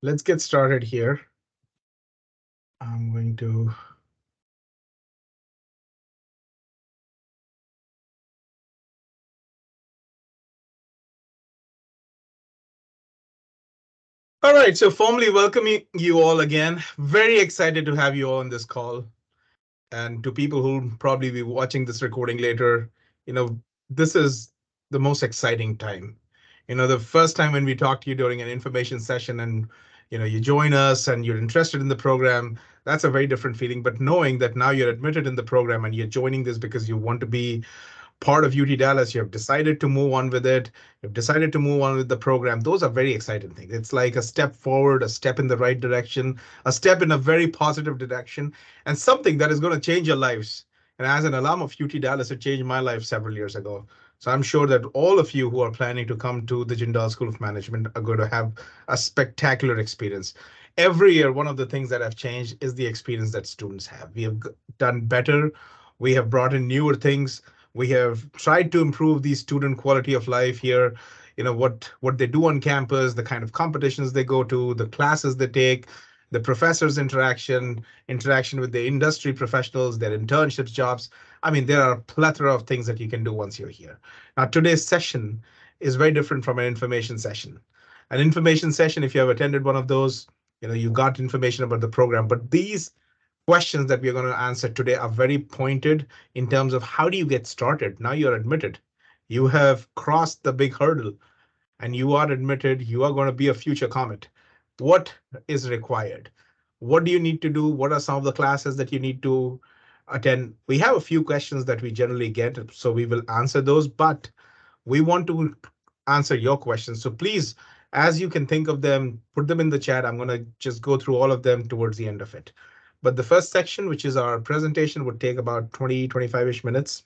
Let's get started here. I'm going to. All right, so formally welcoming you all again. Very excited to have you all on this call. And to people who'll probably be watching this recording later, you know, this is the most exciting time. The first time when we talk to you during an information session and you join us and you're interested in the program, that's a very different feeling. But knowing that now you're admitted in the program and you're joining this because you want to be part of UT Dallas, you have decided to move on with it, you've decided to move on with the program. Those are very exciting things. It's like a step forward, a step in the right direction, a step in a very positive direction, and something that is going to change your lives. And as an alum of UT Dallas, it changed my life several years ago. So I'm sure that all of you who are planning to come to the Jindal School of Management are going to have a spectacular experience. Every year, one of the things that have changed is the experience that students have. We have done better. We have brought in newer things. We have tried to improve the student quality of life here. What they do on campus, the kind of competitions they go to, the classes they take, the professors interaction with the industry professionals, their internships, jobs. I mean, there are a plethora of things that you can do once you're here. Now, today's session is very different from an information session. An information session, if you have attended one of those, you got information about the program. But these questions that we're going to answer today are very pointed in terms of how do you get started. Now you're admitted. You have crossed the big hurdle and you are admitted. You are going to be a future comet. What is required? What do you need to do? What are some of the classes that you need to attend? We have a few questions that we generally get, so we will answer those, but we want to answer your questions. So please, as you can think of them, put them in the chat. I'm going to just go through all of them towards the end of it. But the first section, which is our presentation, would take about 20, 25-ish minutes.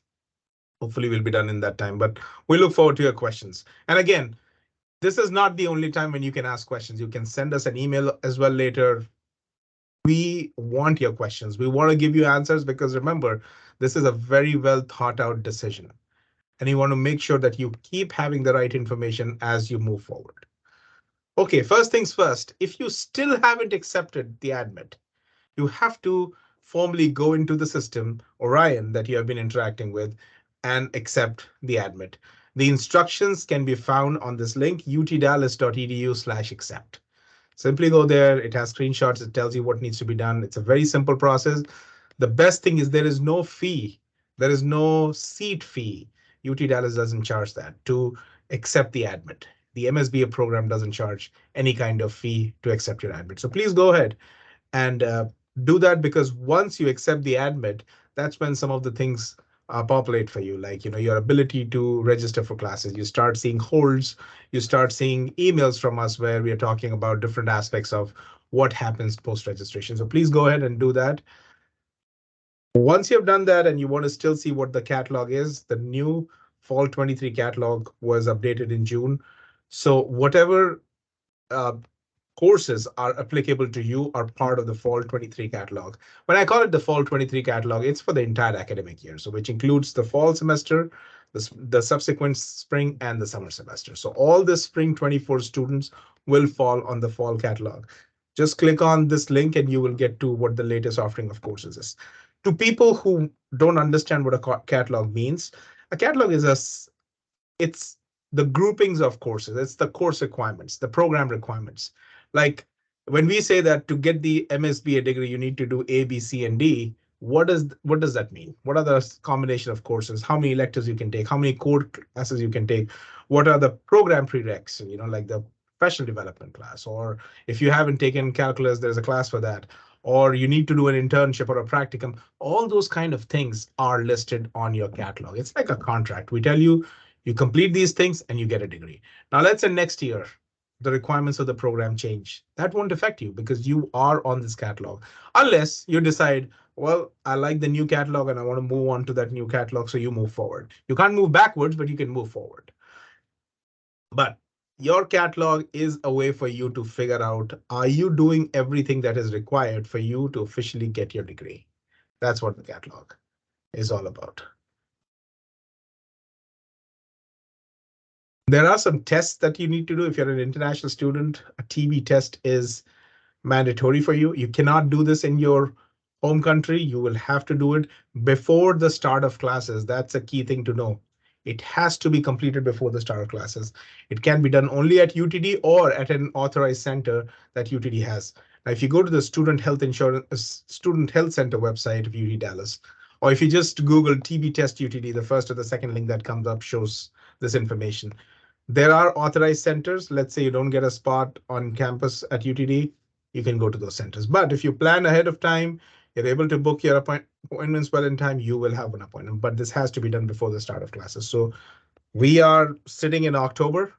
Hopefully we'll be done in that time, but we look forward to your questions. And again, this is not the only time when you can ask questions. You can send us an email as well later. We want your questions. We want to give you answers because remember, this is a very well thought out decision. And you want to make sure that you keep having the right information as you move forward. Okay, first things first, if you still haven't accepted the admit, you have to formally go into the system, Orion, that you have been interacting with, and accept the admit. The instructions can be found on this link, utdallas.edu/accept. Simply go there. It has screenshots. It tells you what needs to be done. It's a very simple process. The best thing is there is no fee. There is no seat fee. UT Dallas doesn't charge that to accept the admit. The MSBA program doesn't charge any kind of fee to accept your admit. So please go ahead and do that, because once you accept the admit, that's when some of the things populate for you, like your ability to register for classes. You start seeing holds, you start seeing emails from us where we are talking about different aspects of what happens post registration. So please go ahead and do that. Once you've done that and you want to still see what the catalog is, the new fall 23 catalog was updated in June. So whatever uh, courses are applicable to you are part of the fall 23 catalog. When I call it the fall 23 catalog, it's for the entire academic year, so which includes the fall semester, the subsequent spring and the summer semester. So all the spring 24 students will fall on the fall catalog. Just click on this link and you will get to what the latest offering of courses is. To people who don't understand what a catalog means, a catalog is it's the groupings of courses. It's the course requirements, the program requirements. Like when we say that to get the MSBA degree, you need to do A, B, C, and D. What does that mean? What are the combination of courses? How many electives you can take? How many core classes you can take? What are the program prereqs? Like the professional development class, or if you haven't taken calculus, there's a class for that. Or you need to do an internship or a practicum. All those kind of things are listed on your catalog. It's like a contract. We tell you, you complete these things and you get a degree. Now, let's say next year, the requirements of the program change. That won't affect you because you are on this catalog. Unless you decide, well, I like the new catalog and I want to move on to that new catalog. So you move forward. You can't move backwards, but you can move forward. But your catalog is a way for you to figure out, are you doing everything that is required for you to officially get your degree? That's what the catalog is all about. There are some tests that you need to do. If you're an international student, a TB test is mandatory for you. You cannot do this in your home country. You will have to do it before the start of classes. That's a key thing to know. It has to be completed before the start of classes. It can be done only at UTD or at an authorized center that UTD has. Now, if you go to the Student Health Center website of UT Dallas, or if you just Google TB test UTD, the first or the second link that comes up shows this information. There are authorized centers. Let's say you don't get a spot on campus at UTD, you can go to those centers. But if you plan ahead of time, you're able to book your appointments well in time, you will have an appointment. But this has to be done before the start of classes. So we are sitting in October,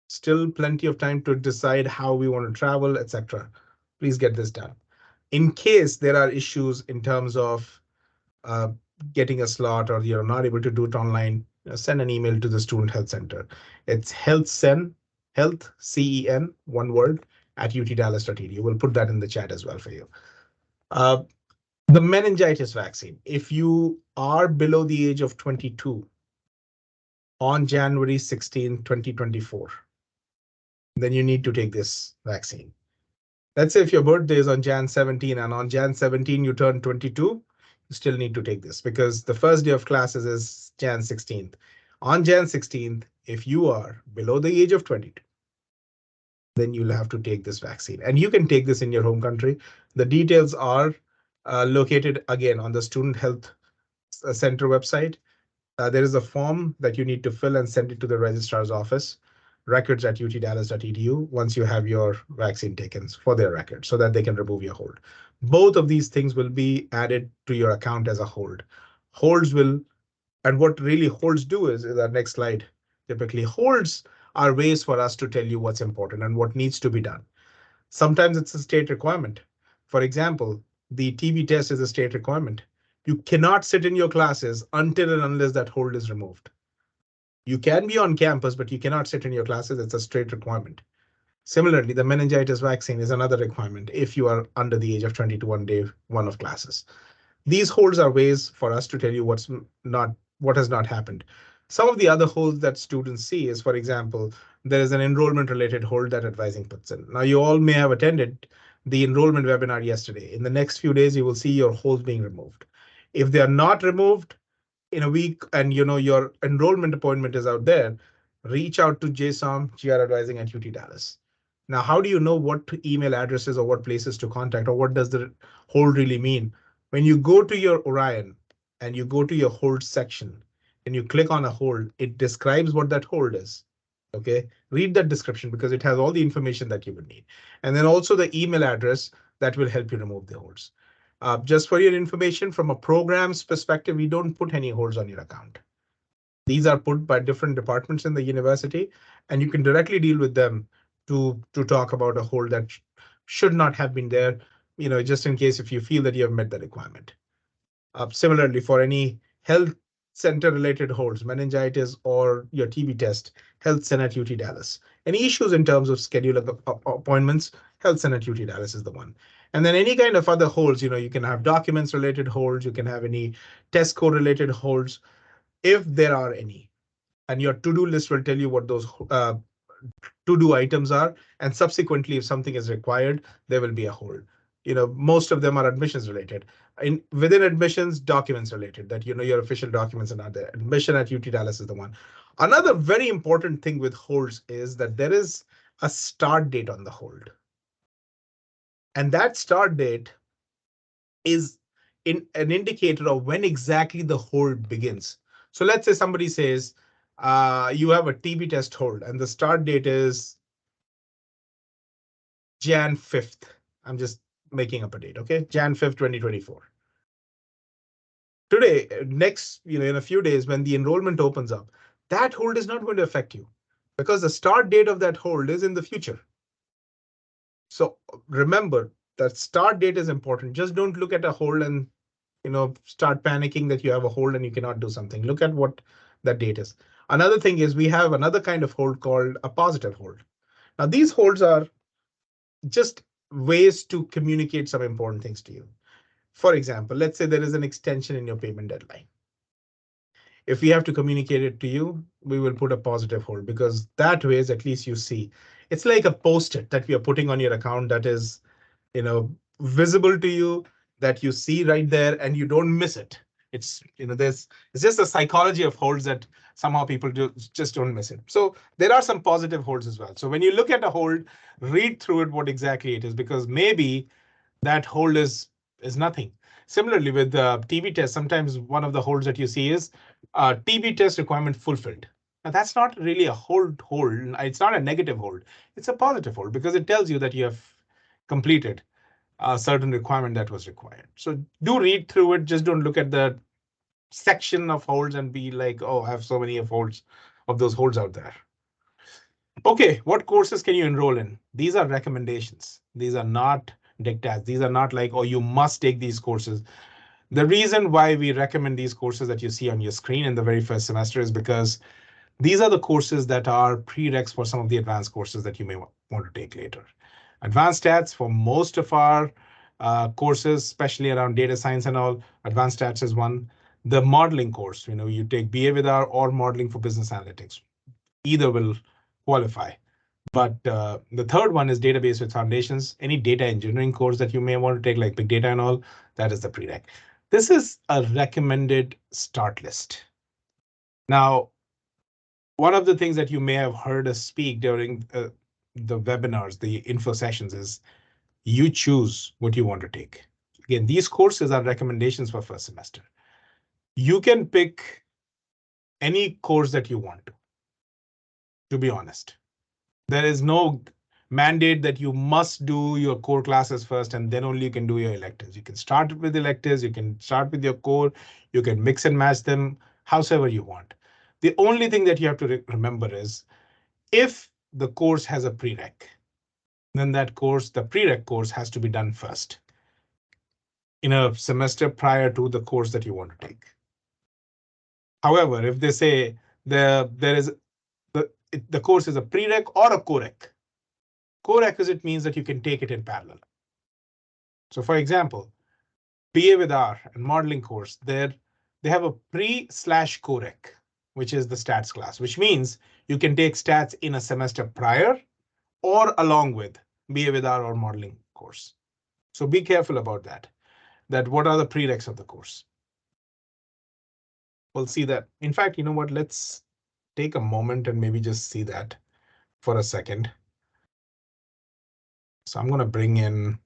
still plenty of time to decide how we want to travel, etc. Please get this done. In case there are issues in terms of uh, getting a slot or you're not able to do it online, send an email to the Student Health Center. It's health, CEN, one word, at utdallas.edu. We'll put that in the chat as well for you. Uh, the meningitis vaccine. If you are below the age of 22 on January 16, 2024, then you need to take this vaccine. Let's say if your birthday is on Jan 17 and on Jan 17 you turn 22, you still need to take this because the first day of classes is Jan 16th. On Jan 16th, if you are below the age of 22, then you'll have to take this vaccine. And you can take this in your home country. The details are located again on the Student Health Center website. There is a form that you need to fill and send it to the registrar's office, records@utdallas.edu, once you have your vaccine taken for their record so that they can remove your hold. Both of these things will be added to your account as a hold. Holds will, and what really holds do is our next slide. Typically, holds are ways for us to tell you what's important and what needs to be done. Sometimes it's a state requirement. For example, the TB test is a state requirement. You cannot sit in your classes until and unless that hold is removed. You can be on campus, but you cannot sit in your classes. It's a straight requirement. Similarly, the meningitis vaccine is another requirement if you are under the age of 22 on day one of classes. These holds are ways for us to tell you what has not happened. Some of the other holds that students see is, for example, there is an enrollment related hold that advising puts in. Now, you all may have attended the enrollment webinar yesterday. In the next few days, you will see your holds being removed. If they are not removed in a week and your enrollment appointment is out there, reach out to JSOM, GR Advising at UT Dallas. Now, how do you know what email addresses or what places to contact, or what does the hold really mean? When you go to your Orion and you go to your hold section and you click on a hold, it describes what that hold is. Okay, read that description because it has all the information that you would need. And then also the email address that will help you remove the holds. Just for your information, from a program's perspective, we don't put any holds on your account. These are put by different departments in the university, and you can directly deal with them to talk about a hold that should not have been there, just in case if you feel that you have met the requirement. Similarly, for any health center related holds, meningitis or your TB test, Health Center at UT Dallas. Any issues in terms of scheduling appointments, Health Center at UT Dallas is the one. And then any kind of other holds, you can have documents related holds, you can have any test code related holds, if there are any. And your to-do list will tell you what those to-do items are. And subsequently, if something is required, there will be a hold. Most of them are admissions related. Within admissions, documents related, that your official documents are not there. Admission at UT Dallas is the one. Another very important thing with holds is that there is a start date on the hold. And that start date is an indicator of when exactly the hold begins. So let's say somebody says you have a TB test hold and the start date is Jan 5th. I'm just making up a date, okay? Jan 5th, 2024. Today, next, in a few days, when the enrollment opens up, that hold is not going to affect you because the start date of that hold is in the future. So remember that start date is important. Just don't look at a hold and start panicking that you have a hold and you cannot do something. Look at what that date is. Another thing is we have another kind of hold called a positive hold. Now, these holds are just ways to communicate some important things to you. For example, let's say there is an extension in your payment deadline. if we have to communicate it to you, we will put a positive hold, because that way is at least you see. It's like a post-it that we are putting on your account that is, visible to you, that you see right there and you don't miss it. There's it's just the psychology of holds that somehow people just don't miss it. So there are some positive holds as well. So when you look at a hold, read through it what exactly it is, because maybe that hold is nothing. Similarly, with the TB test, sometimes one of the holds that you see is TB test requirement fulfilled. Now that's not really a hold. It's not a negative hold. It's a positive hold, because it tells you that you have completed a certain requirement that was required. So do read through it. Just don't look at the section of holds and be like, oh, I have so many of those holds out there. Okay, what courses can you enroll in? These are recommendations. These are not dictats. These are not like, oh, you must take these courses. The reason why we recommend these courses that you see on your screen in the very first semester is because these are the courses that are prereqs for some of the advanced courses that you may want to take later. Advanced stats for most of our courses, especially around data science and all, advanced stats is one. The modeling course, you take BA with R or modeling for business analytics. Either will qualify. But the third one is database with foundations. Any data engineering course that you may want to take, like big data and all, that is the prereq. This is a recommended start list. Now, one of the things that you may have heard us speak during the webinars, the info sessions, is you choose what you want to take. Again, these courses are recommendations for first semester. You can pick any course that you want to be honest. There is no mandate that you must do your core classes first and then only you can do your electives. You can start with electives, you can start with your core, you can mix and match them however you want. The only thing that you have to remember is if the course has a prereq, then that course, the prereq course, has to be done first in a semester prior to the course that you want to take. However, if they say the course is a prereq or a coreq, co-requisite means that you can take it in parallel. So for example, BA with R and modeling course, they have a pre/coreq, which is the stats class, which means you can take stats in a semester prior or along with BA with R or modeling course. So be careful about that. What are the prereqs of the course? We'll see that. In fact, you know what? Let's take a moment and maybe just see that for a second. So I'm going to bring in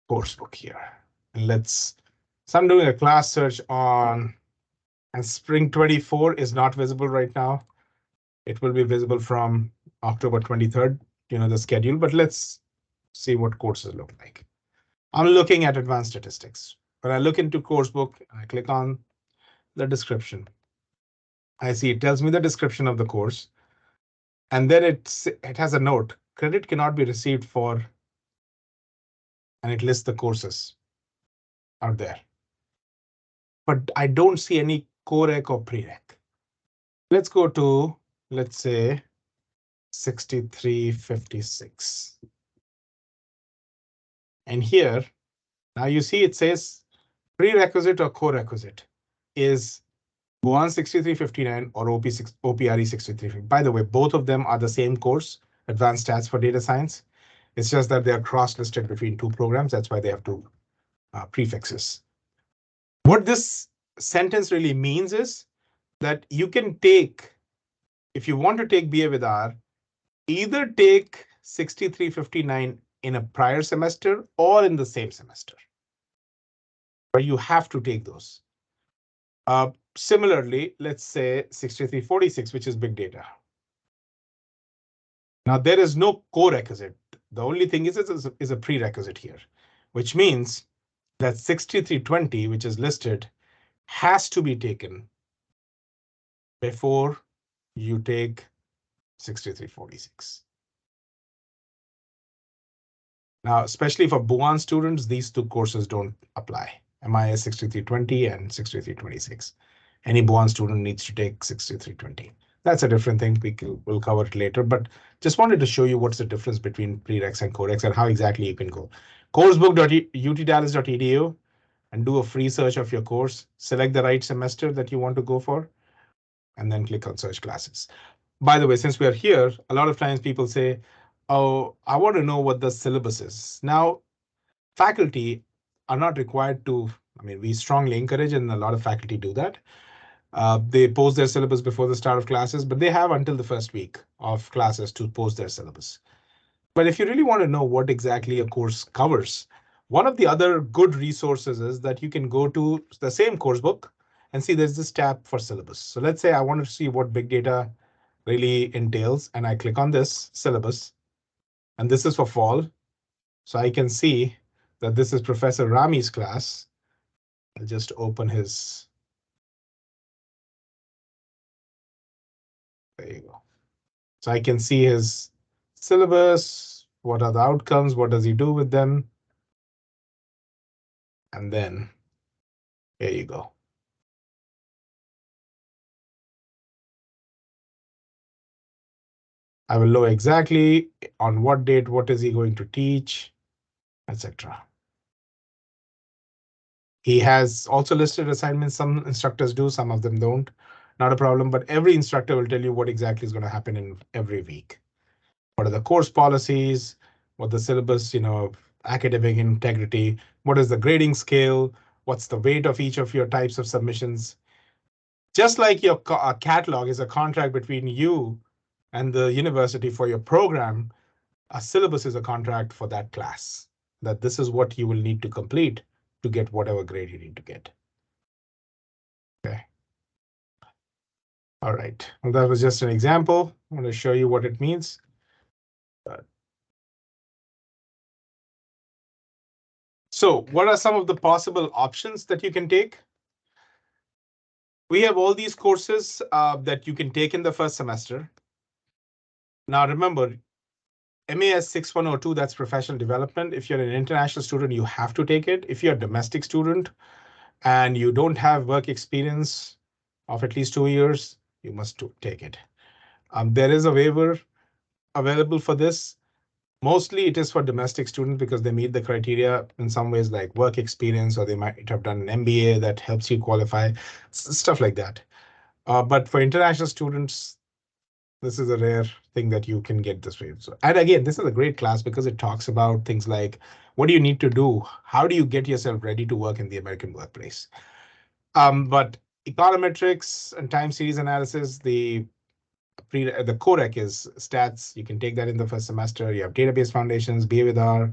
coursebook here. And so I'm doing a class search on, and Spring 24 is not visible right now. It will be visible from October 23rd, the schedule, but let's see what courses look like. I'm looking at advanced statistics. When I look into coursebook, I click on the description. I see it tells me the description of the course. And then it has a note, credit cannot be received for, and it lists the courses out there. But I don't see any coreq or prereq. Let's go to, let's say, 6356. And here, now you see it says prerequisite or corequisite is BOAN 6359 or OPRE 6350. By the way, both of them are the same course, Advanced Stats for Data Science. It's just that they are cross-listed between two programs. That's why they have two prefixes. What this sentence really means is that you can take, if you want to take BA with R, either take 6359 in a prior semester or in the same semester, but you have to take those. Similarly, let's say 6346, which is big data. Now there is no co-requisite. The only thing is a prerequisite here, which means that 6320, which is listed, has to be taken before you take 6346. Now, especially for BOAN students, these two courses don't apply. MIS 6320 and 6326. Any BOAN student needs to take 6320. That's a different thing. We'll cover it later, but just wanted to show you what's the difference between prereqs and coreqs and how exactly you can go. coursebook.utdallas.edu and do a free search of your course. Select the right semester that you want to go for, and then click on search classes. By the way, since we are here, a lot of times people say, oh, I want to know what the syllabus is. Now, faculty are not required to, I mean, we strongly encourage, and a lot of faculty do that. They post their syllabus before the start of classes, but they have until the first week of classes to post their syllabus. But if you really want to know what exactly a course covers, one of the other good resources is that you can go to the same course book and see there's this tab for syllabus. So let's say I want to see what big data really entails, and I click on this syllabus, and this is for fall. So I can see that this is Professor Rami's class. I'll just open his, there you go. So I can see his syllabus, what are the outcomes, what does he do with them? And then here you go. I will know exactly on what date, what is he going to teach, etc. He has also listed assignments. Some instructors do, some of them don't. Not a problem, but every instructor will tell you what exactly is going to happen in every week. What are the course policies, what the syllabus, academic integrity, what is the grading scale, what's the weight of each of your types of submissions. Just like your catalog is a contract between you and the university for your program, a syllabus is a contract for that class, that this is what you will need to complete to get whatever grade you need to get. Okay. All right. Well, that was just an example. I want to show you what it means. So what are some of the possible options that you can take? We have all these courses that you can take in the first semester. Now remember, MAS 6102, that's professional development. If you're an international student, you have to take it. If you're a domestic student and you don't have work experience of at least 2 years, you must take it. There is a waiver available for this. Mostly it is for domestic students because they meet the criteria in some ways, like work experience, or they might have done an MBA that helps you qualify, stuff like that. But for international students, this is a rare thing that you can get this way. So, and again, this is a great class because it talks about things like, what do you need to do? How do you get yourself ready to work in the American workplace? But econometrics and time series analysis, the COREC is stats. You can take that in the first semester. You have database foundations, BA with R,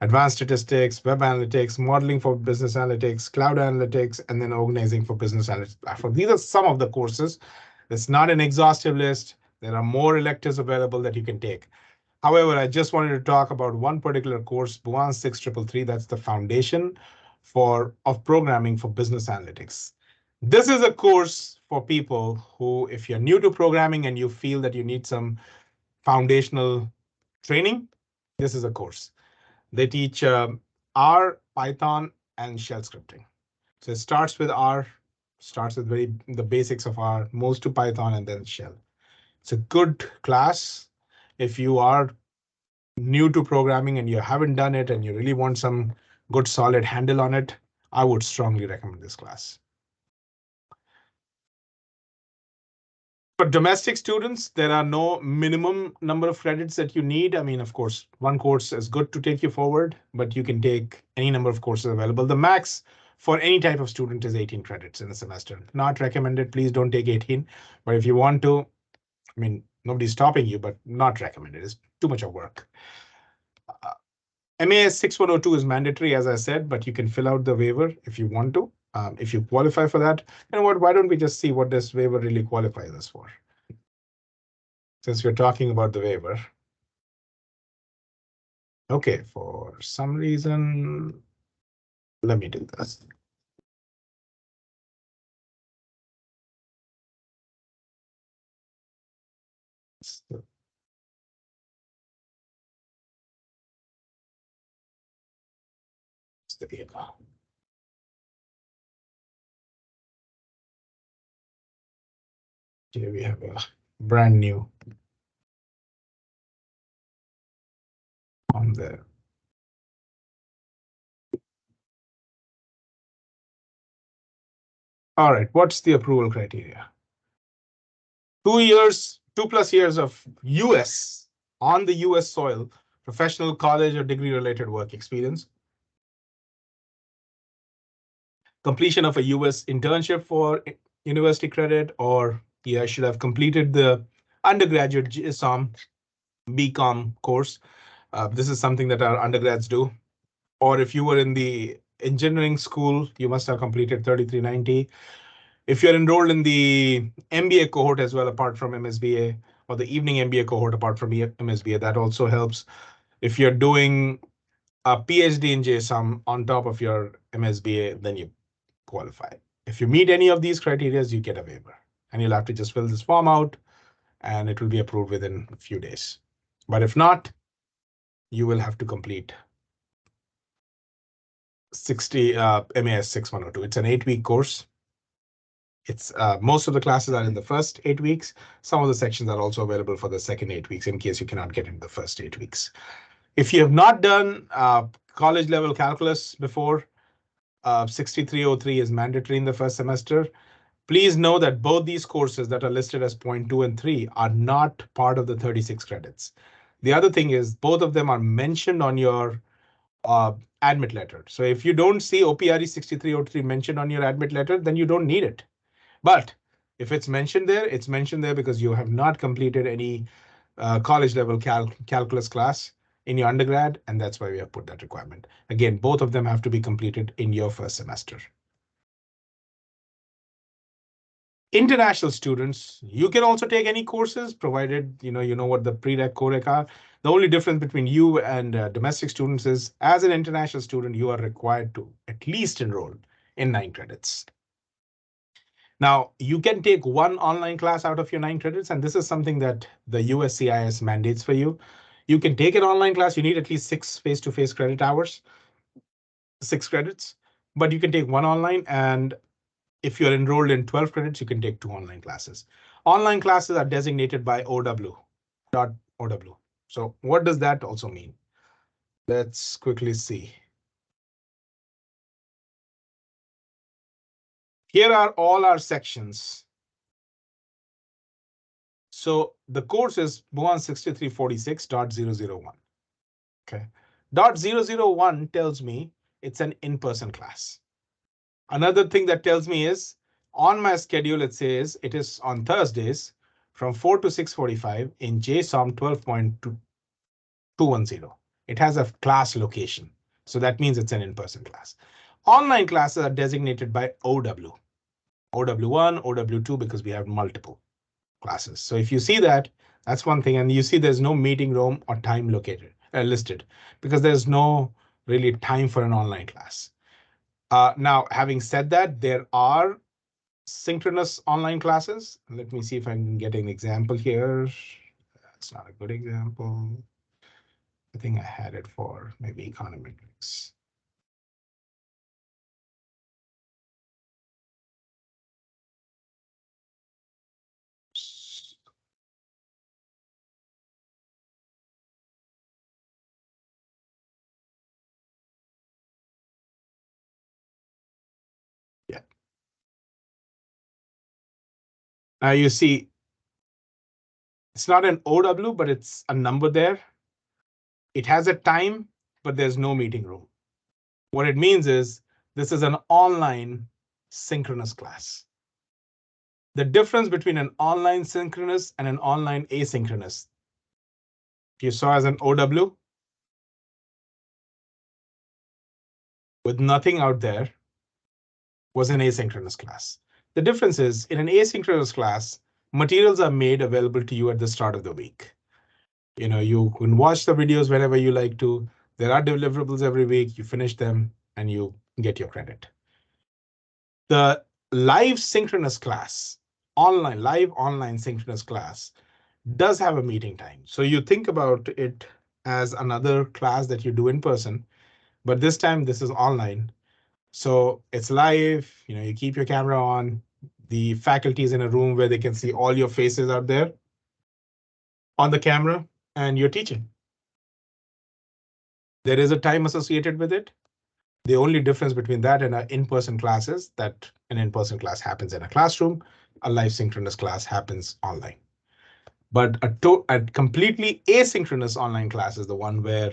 advanced statistics, web analytics, modeling for business analytics, cloud analytics, and then organizing for business analytics platform. These are some of the courses. It's not an exhaustive list. There are more electives available that you can take. However, I just wanted to talk about one particular course, Buan 6333. That's the foundation of programming for business analytics. This is a course for people who, if you're new to programming and you feel that you need some foundational training, this is a course. They teach R, Python, and shell scripting. So it starts with R, starts with the basics of R, moves to Python, and then shell. It's a good class. If you are new to programming and you haven't done it and you really want some good solid handle on it, I would strongly recommend this class. For domestic students, there are no minimum number of credits that you need. I mean, of course, one course is good to take you forward, but you can take any number of courses available. The max for any type of student is 18 credits in a semester. Not recommended. Please don't take 18. But if you want to, I mean, nobody's stopping you, but not recommended. It's too much of work. MAS 6102 is mandatory, as I said, but you can fill out the waiver if you want to. If you qualify for that, you know what? Why don't we just see what this waiver really qualifies us for? Since we're talking about the waiver. Okay, for some reason, let me do this. So, there you go. Here we have a brand new on there. All right, what's the approval criteria? 2 years, 2+ years of US on the US soil, professional, college, or degree related work experience. Completion of a US internship for university credit, or yeah, I should have completed the undergraduate GSOM BCom course. This is something that our undergrads do. Or if you were in the engineering school, you must have completed 3390. If you're enrolled in the MBA cohort as well, apart from MSBA, or the evening MBA cohort apart from MSBA, that also helps. If you're doing a PhD in JSOM on top of your MSBA, then you qualify. If you meet any of these criteria, you get a waiver, and you'll have to just fill this form out and it will be approved within a few days. But if not, you will have to complete 60 MAS 6102. It's an 8-week course. It's most of the classes are in the first 8 weeks. Some of the sections are also available for the second 8 weeks in case you cannot get into the first 8 weeks. If you have not done college level calculus before, 6303 is mandatory in the first semester. Please know that both these courses that are listed as 0.2 and 3 are not part of the 36 credits. The other thing is both of them are mentioned on your admit letter. So if you don't see OPRE 6303 mentioned on your admit letter, then you don't need it. But if it's mentioned there because you have not completed any college level calculus class in your undergrad, and that's why we have put that requirement. Again, both of them have to be completed in your first semester. International students, you can also take any courses provided you know what the prereq corec are. The only difference between you and domestic students is, as an international student, you are required to at least enroll in 9 credits. Now, you can take one online class out of your 9 credits, and this is something that the USCIS mandates for you. You can take an online class. You need at least 6 face-to-face credit hours, 6 credits, but you can take one online, and if you're enrolled in 12 credits, you can take 2 online classes. Online classes are designated by OW. So what does that also mean? Let's quickly see. Here are all our sections. So the course is BOAN 6346.001. Okay. .001 tells me it's an in-person class. Another thing that tells me is on my schedule, it says it is on Thursdays from 4 to 6:45 in JSOM 12.210. It has a class location. So that means it's an in-person class. Online classes are designated by OW. OW1, OW2, because we have multiple classes. So if you see that, that's one thing. And you see there's no meeting room or time listed because there's no really time for an online class. Now, having said that, there are synchronous online classes. Let me see if I can get an example here. That's not a good example. I think I had it for maybe econometrics. Yeah. Now you see, it's not an OW, but it's a number there. It has a time, but there's no meeting room. What it means is this is an online synchronous class. The difference between an online synchronous and an online asynchronous, you saw as an OW with nothing out there, was an asynchronous class. The difference is in an asynchronous class, materials are made available to you at the start of the week. You can watch the videos whenever you like to. There are deliverables every week. You finish them and you get your credit. The live synchronous class, live online synchronous class does have a meeting time. So you think about it as another class that you do in person, but this time this is online. So it's live, you keep your camera on. The faculty is in a room where they can see all your faces out there on the camera, and you're teaching. There is a time associated with it. The only difference between that and our in-person classes that An in-person class happens in a classroom. A live synchronous class happens online. But a completely asynchronous online class is the one where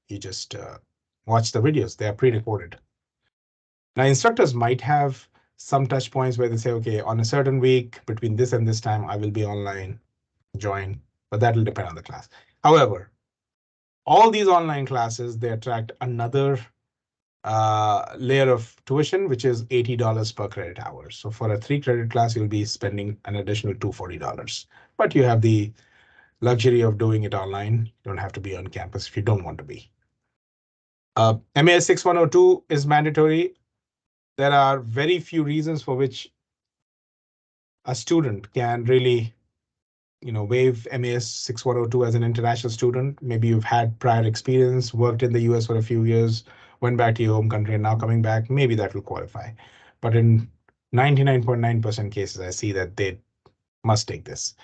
you just watch the videos. They are pre-recorded. Now, instructors might have some touch points where they say, okay, on a certain week between this and this time, I will be online, join, but that will depend on the class. However, all these online classes, they attract another layer of tuition, which is $80 per credit hour. So for a 3 credit class, you'll be spending an additional $240. But you have the luxury of doing it online. You don't have to be on campus if you don't want to be. MAS 6102 is mandatory. There are very few reasons for which a student can really waive MAS 6102 as an international student. Maybe you've had prior experience, worked in the US for a few years, went back to your home country and now coming back, maybe that will qualify. But in 99.9% cases, I see that they must take this.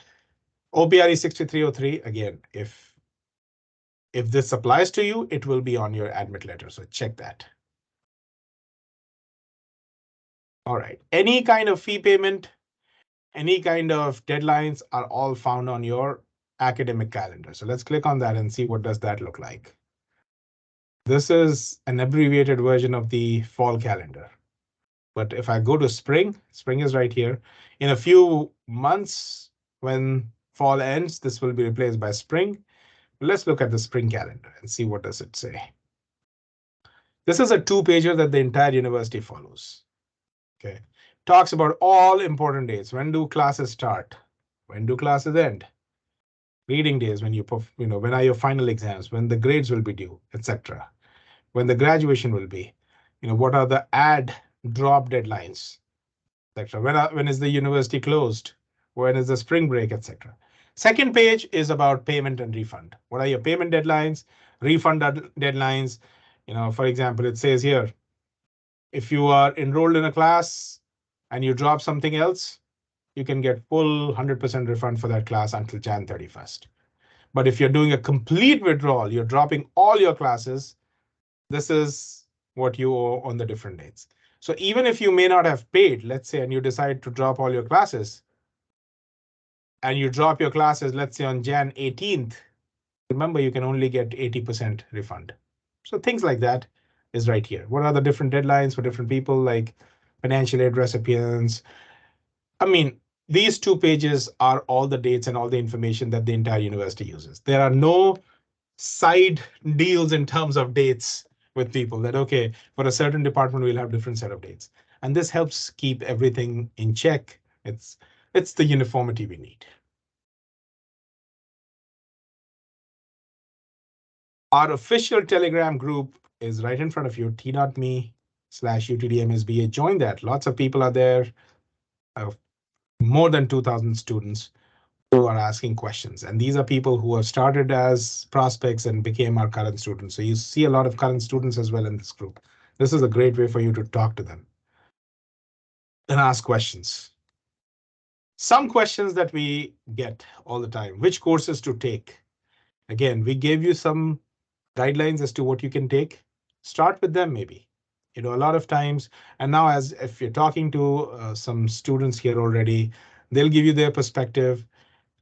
OPRE 6303, again, if this applies to you, it will be on your admit letter, so check that. All right, any kind of fee payment, any kind of deadlines are all found on your academic calendar. So let's click on that and see what does that look like. This is an abbreviated version of the fall calendar. But if I go to spring, spring is right here. In a few months, when fall ends, this will be replaced by spring. Let's look at the spring calendar and see what does it say. This is a 2-pager that the entire university follows. Okay, talks about all important dates. When do classes start? When do classes end? Reading days, when when are your final exams? When the grades will be due, etc. When the graduation will be. What are the add drop deadlines, etc. When is the university closed? When is the spring break, etc. Second page is about payment and refund. What are your payment deadlines? Refund deadlines. For example, it says here, if you are enrolled in a class and you drop something else, you can get full 100% refund for that class until Jan 31st. But if you're doing a complete withdrawal, you're dropping all your classes, this is what you owe on the different dates. So even if you may not have paid, let's say, and you decide to drop all your classes, and you drop your classes, let's say on Jan 18th, remember you can only get 80% refund. So things like that is right here. What are the different deadlines for different people, like financial aid recipients? I mean, these 2 pages are all the dates and all the information that the entire university uses. There are no side deals in terms of dates with people that, okay, for a certain department, we'll have different set of dates. And this helps keep everything in check. It's the uniformity we need. Our official Telegram group is right in front of you, t.me/UTD-MSBA. Join that. Lots of people are there. More than 2,000 students who are asking questions. And these are people who have started as prospects and became our current students. So you see a lot of current students as well in this group. This is a great way for you to talk to them and ask questions. Some questions that we get all the time: which courses to take? Again, we gave you some guidelines as to what you can take. Start with them maybe. A lot of times, and now as if you're talking to some students here already, they'll give you their perspective.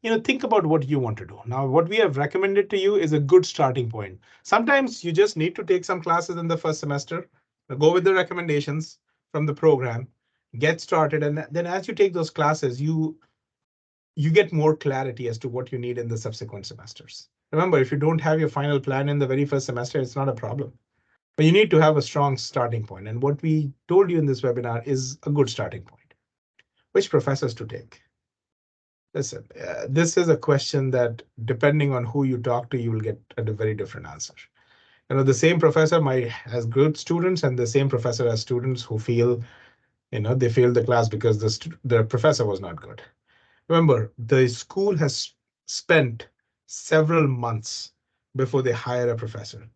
Think about what you want to do. Now, what we have recommended to you is a good starting point. Sometimes you just need to take some classes in the first semester, go with the recommendations from the program, get started, and then as you take those classes, you get more clarity as to what you need in the subsequent semesters. Remember, if you don't have your final plan in the very first semester, it's not a problem. But you need to have a strong starting point. And what we told you in this webinar is a good starting point. Which professors to take? Listen, this is a question that depending on who you talk to, you will get a very different answer. The same professor might has good students and the same professor has students who feel, they failed the class because the professor was not good. Remember, the school has spent several months before they hire a professor.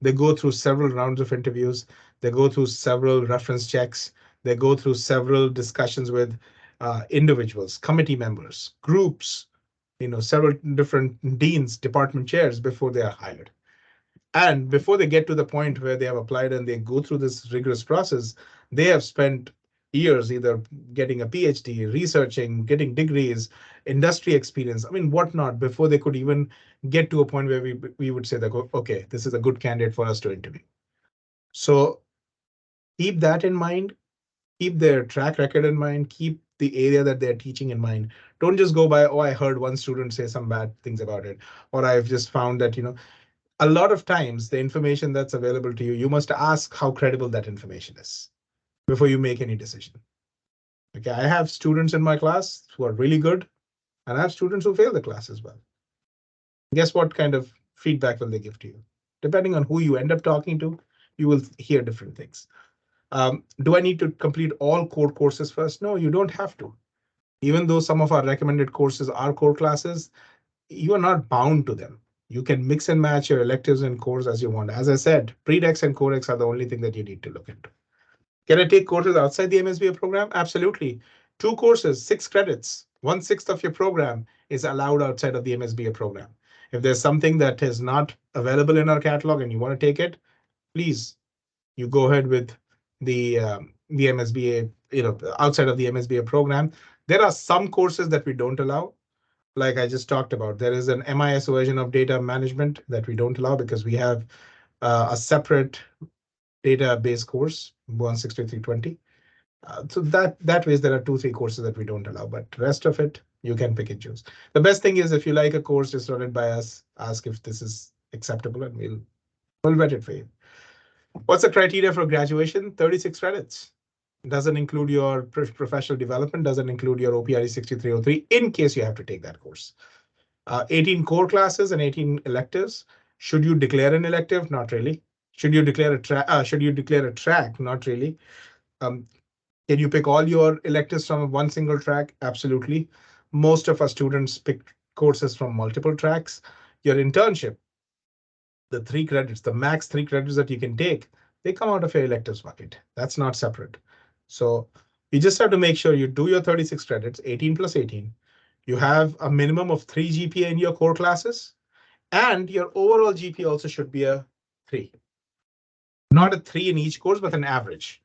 They go through several rounds of interviews. They go through several reference checks. They go through several discussions with individuals, committee members, groups, several different deans, department chairs before they are hired. And before they get to the point where they have applied and they go through this rigorous process, they have spent years, either getting a PhD, researching, getting degrees, industry experience, I mean, whatnot, before they could even get to a point where we would say that, okay, this is a good candidate for us to interview. So keep that in mind, keep their track record in mind, keep the area that they're teaching in mind. Don't just go by, oh, I heard one student say some bad things about it, or I've just found that, a lot of times the information that's available to you, you must ask how credible that information is before you make any decision. Okay, I have students in my class who are really good, and I have students who fail the class as well. Guess what kind of feedback will they give to you? Depending on who you end up talking to, you will hear different things. Do I need to complete all core courses first? No, you don't have to. Even though some of our recommended courses are core classes, you are not bound to them. You can mix and match your electives and cores as you want. As I said, prereqs and coreqs are the only thing that you need to look into. Can I take courses outside the MSBA program? Absolutely. 2 courses, 6 credits, 1/6 of your program is allowed outside of the MSBA program. If there's something that is not available in our catalog and you want to take it, please, you go ahead with the MSBA, outside of the MSBA program. There are some courses that we don't allow. Like I just talked about, there is an MIS version of data management that we don't allow because we have a separate database course, 16320. So that ways there are 2, 3 courses that we don't allow, but rest of it you can pick and choose. The best thing is if you like a course, just run it by us, ask if this is acceptable, and we'll vet it for you. What's the criteria for graduation? 36 credits. Doesn't include your professional development, doesn't include your OPRE 6303 in case you have to take that course. 18 core classes and 18 electives. Should you declare an elective? Not really. Should you declare a track? Not really. Um, can you pick all your electives from one single track? Absolutely. Most of our students pick courses from multiple tracks. Your internship, the 3 credits, the max 3 credits that you can take, they come out of your electives bucket. That's not separate. So you just have to make sure you do your 36 credits, 18 plus 18. You have a minimum of 3 GPA in your core classes, and your overall GPA also should be a 3. Not a 3 in each course, but an average.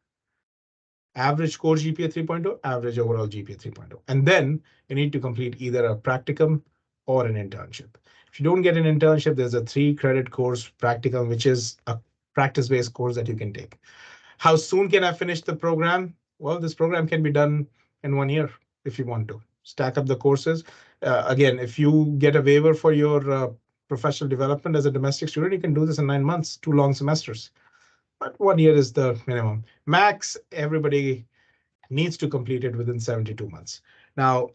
Average core GPA 3.0, average overall GPA 3.0. And then you need to complete either a practicum or an internship. If you don't get an internship, there's a 3 credit course practicum, which is a practice-based course that you can take. How soon can I finish the program? Well, this program can be done in 1 year if you want to. Stack up the courses. Again, if you get a waiver for your professional development as a domestic student, you can do this in 9 months, 2 long semesters. But 1 year is the minimum. Max, everybody needs to complete it within 72 months. Now,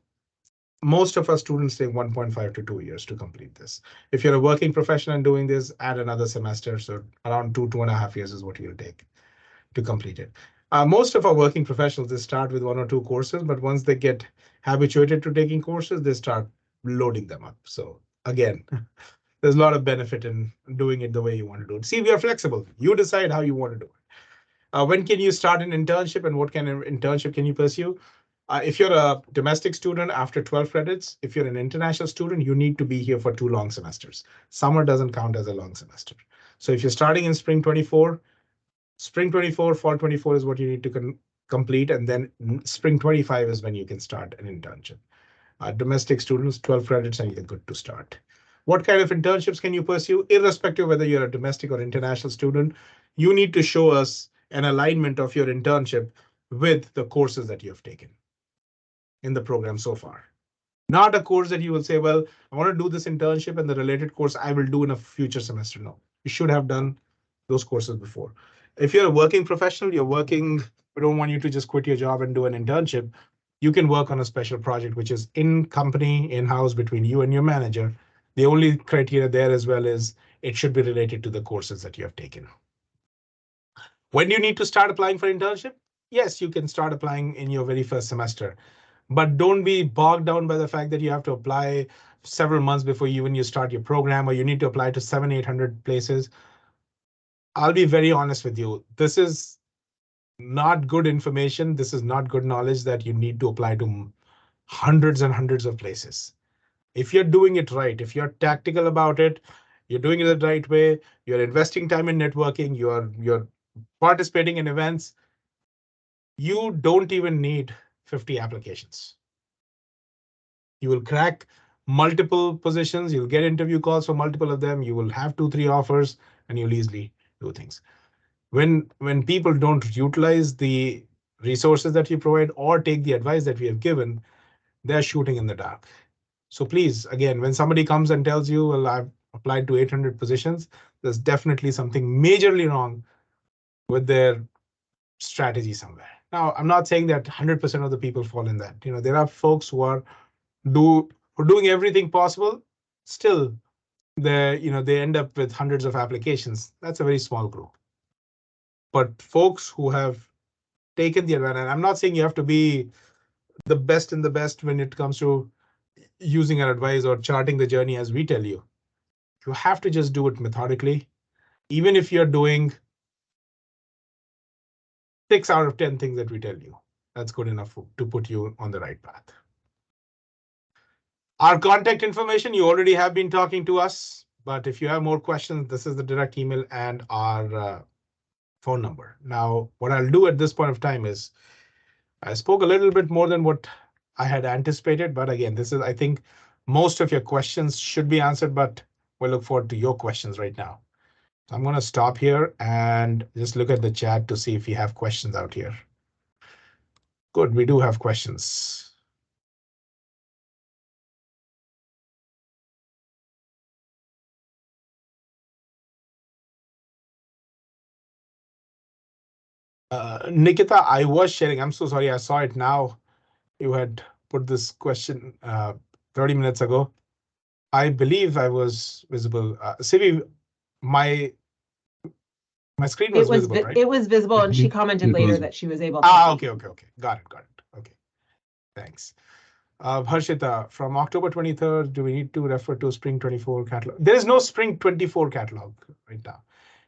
most of our students take 1.5 to 2 years to complete this. If you're a working professional and doing this, add another semester. So around 2.5 years is what you'll take to complete it. Most of our working professionals, they start with 1 or 2 courses, but once they get habituated to taking courses, they start loading them up. So again, there's a lot of benefit in doing it the way you want to do it. See, we are flexible. You decide how you want to do it. When can you start an internship and what kind of internship can you pursue? If you're a domestic student after 12 credits, if you're an international student, you need to be here for 2 long semesters. Summer doesn't count as a long semester. So if you're starting in spring 24, fall 24 is what you need to complete, and then spring 25 is when you can start an internship. Domestic students, 12 credits, and you're good to start. What kind of internships can you pursue? Irrespective of whether you're a domestic or international student, you need to show us an alignment of your internship with the courses that you have taken in the program so far. Not a course that you will say, well, I want to do this internship and the related course I will do in a future semester. No, you should have done those courses before. If you're a working professional, we don't want you to just quit your job and do an internship. You can work on a special project, which is in company, in-house between you and your manager. The only criteria there as well is it should be related to the courses that you have taken. When do you need to start applying for internship? Yes, you can start applying in your very first semester, but don't be bogged down by the fact that you have to apply several months before you start your program, or you need to apply to 700-800 places. I'll be very honest with you. This is not good information. This is not good knowledge that you need to apply to hundreds and hundreds of places. If you're doing it right, if you're tactical about it, you're doing it the right way, you're investing time in networking, you're participating in events, you don't even need 50 applications. You will crack multiple positions. You'll get interview calls for multiple of them. You will have 2, 3 offers, and you'll easily do things. When people don't utilize the resources that you provide or take the advice that we have given, they're shooting in the dark. So please, again, when somebody comes and tells you, well, I've applied to 800 positions, there's definitely something majorly wrong with their strategy somewhere. Now, I'm not saying that 100% of the people fall in that. There are folks do who are doing everything possible. Still, they end up with hundreds of applications. That's a very small group. But folks who have taken the advantage, and I'm not saying you have to be the best in the best when it comes to using an advice or charting the journey as we tell you. You have to just do it methodically. Even if you're doing 6 out of 10 things that we tell you, that's good enough to put you on the right path. Our contact information, you already have been talking to us, but if you have more questions, this is the direct email and our phone number. Now, what I'll do at this point of time is I spoke a little bit more than what I had anticipated, but again, I think most of your questions should be answered, but we'll look forward to your questions right now. I'm going to stop here and just look at the chat to see if we have questions out here. Good, we do have questions. Nikita, I was sharing. I'm so sorry. I saw it now. You had put this question 30 minutes ago. I believe I was visible. Sivi, my screen was visible, right? It was visible, and she commented later that she was able to. Okay. Got it. Okay. Thanks. Harshita, from October 23rd, do we need to refer to Spring 24 catalog? There is no Spring 24 catalog right now.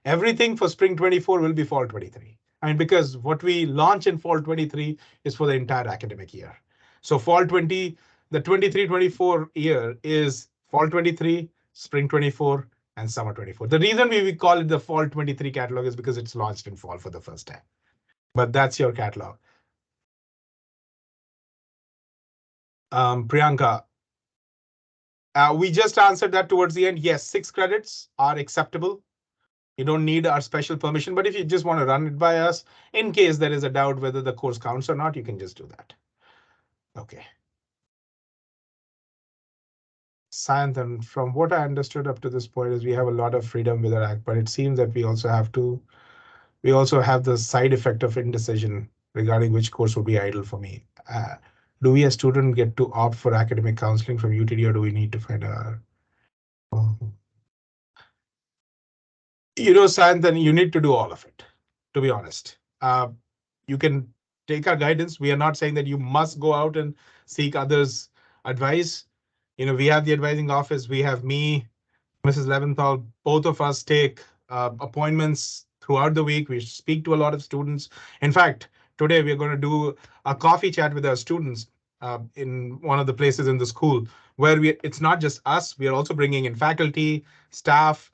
Everything for Spring 24 will be Fall 23. I mean, because what we launch in Fall 23 is for the entire academic year. So Fall 20, the 23-24 year is Fall 23, Spring 24, and Summer 24. The reason we call it the Fall 23 catalog is because it's launched in fall for the first time. But that's your catalog. Priyanka, we just answered that towards the end. Yes, 6 credits are acceptable. You don't need our special permission, but if you just want to run it by us, in case there is a doubt whether the course counts or not, you can just do that. Okay. Santhan, from what I understood up to this point is we have a lot of freedom with our act, but it seems that we also have the side effect of indecision regarding which course would be ideal for me. Do we as student get to opt for academic counseling from UTD, or do we need to find a Santhan, you need to do all of it, to be honest. You can take our guidance. We are not saying that you must go out and seek others' advice. We have the advising office. We have me, Mrs. Leventhal. Both of us take appointments throughout the week. We speak to a lot of students. In fact, today we're going to do a coffee chat with our students in one of the places in the school where it's not just us. We are also bringing in faculty, staff,